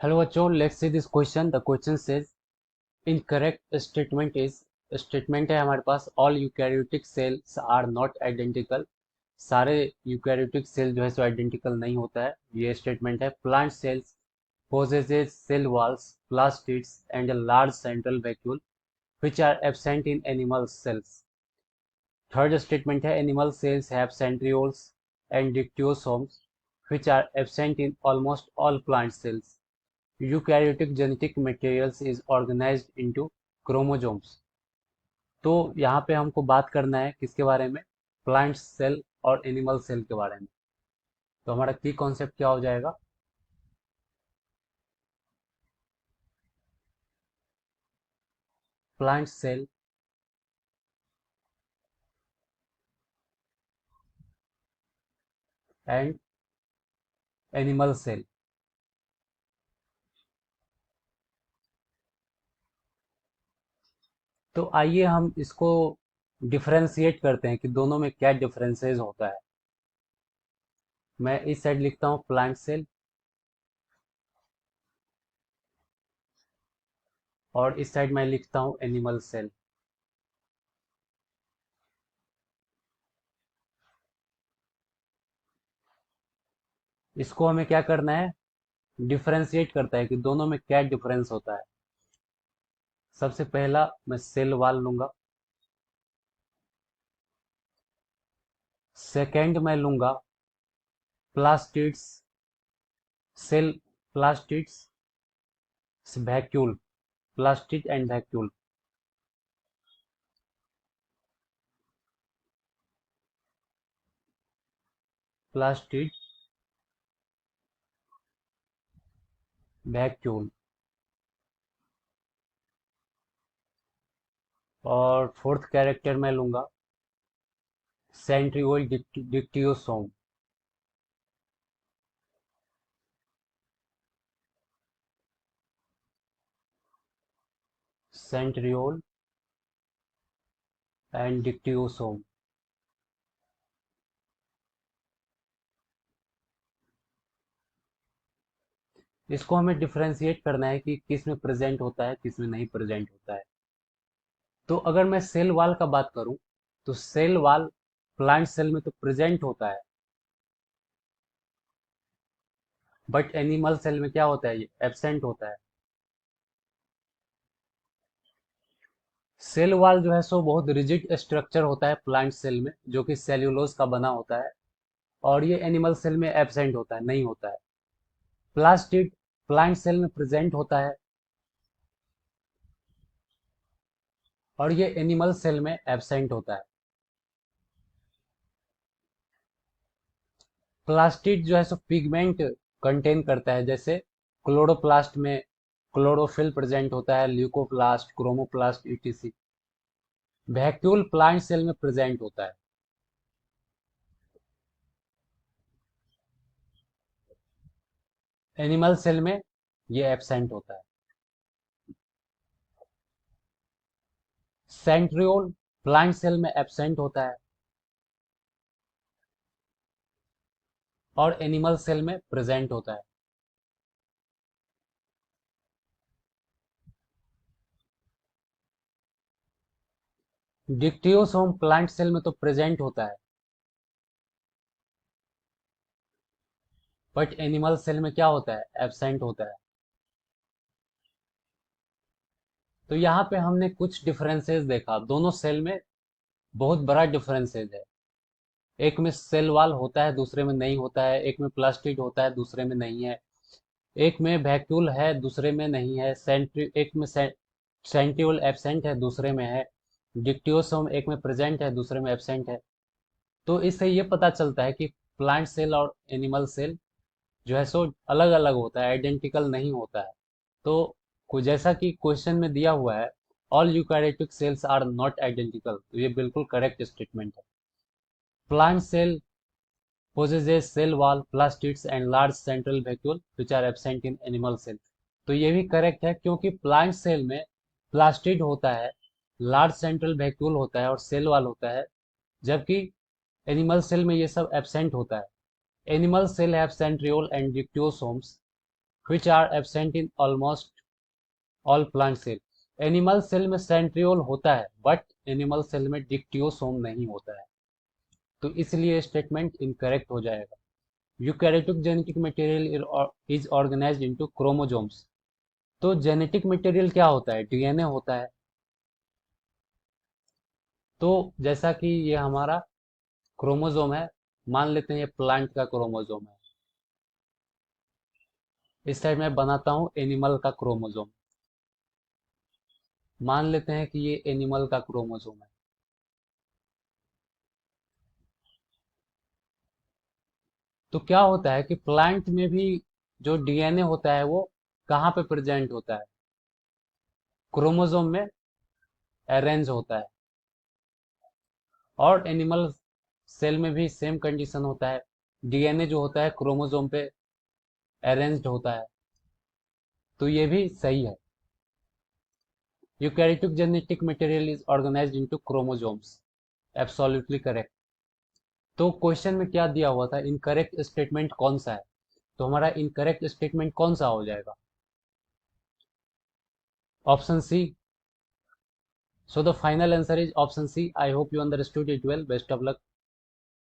Hello बच्चों, let's see this question. The question says incorrect statement is statement है हमारे पास all eukaryotic cells are not identical. सारे eukaryotic cell जो है सो identical नहीं होता है, ये स्टेटमेंट है. Plant cells possesses cell walls, plastids and a large central vacuole which are absent in animal cells. Third statement है animal cells have centrioles and dictyosomes which are absent in almost all plant cells. Eukaryotic genetic materials is organized into chromosomes. तो यहाँ पे हमको बात करना है किसके बारे में? प्लांट सेल और एनिमल सेल के बारे में. तो हमारा की कॉन्सेप्ट क्या हो जाएगा? Plant cell and animal cell. तो आइए हम इसको डिफरेंशिएट करते हैं कि दोनों में क्या डिफरेंसेस होता है. मैं इस साइड लिखता हूँ प्लांट सेल और इस साइड मैं लिखता हूँ एनिमल सेल. इसको हमें क्या करना है? डिफरेंशिएट करता है कि दोनों में क्या डिफरेंस होता है. सबसे पहला मैं सेल वाल लूंगा. सेकेंड मैं लूंगा plastids cell plastids vacuole plastid and vacuole. Plastid vacuole. और फोर्थ कैरेक्टर मैं लूंगा centriole dictyosome. Centriole and dictyosome. इसको हमें डिफरेंशिएट करना है कि किस में प्रेजेंट होता है किस में नहीं प्रेजेंट होता है. तो अगर मैं सेल वाल का बात करूं तो सेल वाल प्लांट सेल में तो प्रेजेंट होता है, बट एनिमल सेल में क्या होता है? ये एब्सेंट होता है. सेल वॉल जो है सो बहुत रिजिड स्ट्रक्चर होता है प्लांट सेल में, जो कि सेल्यूलोज का बना होता है, और ये एनिमल सेल में एब्सेंट होता है, नहीं होता है. प्लास्टिड प्लांट सेल में प्रेजेंट होता है और ये एनिमल सेल में एब्सेंट होता है. प्लास्टिड जो है सो पिगमेंट कंटेन करता है, जैसे क्लोरोप्लास्ट में क्लोरोफिल प्रेजेंट होता है, leucoplast, chromoplast, ETC. Vacuole plant cell में प्रेजेंट होता है. एनिमल सेल में ये एब्सेंट होता है. सेंट्रियोल प्लांट सेल में एब्सेंट होता है और एनिमल सेल में प्रेजेंट होता है. डिक्टियोसोम प्लांट सेल में तो प्रेजेंट होता है, बट एनिमल सेल में क्या होता है? एब्सेंट होता है. तो यहाँ पे हमने कुछ डिफरेंसेस देखा. दोनों सेल में बहुत बड़ा डिफरेंसेस है. एक में सेल वाल होता है, दूसरे में नहीं होता है. एक में प्लास्टिड होता है, दूसरे में नहीं है. एक में वैक्यूल है, दूसरे में नहीं है. एक में सेंट्रियोल एब्सेंट है, दूसरे में है. डिक्टियोसोम एक में प्रेजेंट है, दूसरे में एब्सेंट है. तो इससे ये पता चलता है कि प्लांट सेल और एनिमल सेल जो है सो अलग अलग होता है, आइडेंटिकल नहीं होता है. तो जैसा कि क्वेश्चन में दिया हुआ है all eukaryotic cells are not identical, तो ये बिल्कुल करेक्ट स्टेटमेंट है. Plant cell possesses cell wall, plastids and large central vacuole which are absent in animal cell. तो ये भी करेक्ट है क्योंकि प्लांट सेल में प्लास्टिड होता है, लार्ज सेंट्रल वैक्यूल होता है और सेल वॉल होता है, जबकि एनिमल सेल में ये सब एब्सेंट होता है. Animal cell have centriole and dictyosomes which are absent in almost all plant cell। Animal cell में सेंट्रियोल होता है बट एनिमल सेल में डिक्टियोसोम नहीं होता है, तो इसलिए स्टेटमेंट इनकरेक्ट हो जाएगा। Eukaryotic genetic material is organized into chromosomes. तो जेनेटिक मटेरियल क्या होता है? डीएनए होता है। तो जैसा कि ये हमारा क्रोमोसोम है, मान लेते हैं ये प्लांट का क्रोमोसोम है, इस साइड मैं बनाता हूँ एनिमल का क्रोमोसोम। मान लेते हैं कि ये एनिमल का क्रोमोसोम है। तो क्या होता है कि प्लांट में भी जो डीएनए होता है वो कहाँ पे प्रेजेंट होता है? क्रोमोसोम में अरेंज होता है। और एनिमल सेल में भी सेम कंडीशन होता है, डीएनए जो होता है क्रोमोसोम पे अरेंज्ड होता है, तो ये भी सही है। Eukaryotic genetic material is organized into chromosomes, absolutely correct. तो क्वेश्चन में क्या दिया हुआ था, इनकरेक्ट स्टेटमेंट कौन सा है? तो हमारा इनकरेक्ट स्टेटमेंट कौन सा हो जाएगा? Option C. So the final answer is option C. I hope you understood it well. Best of luck.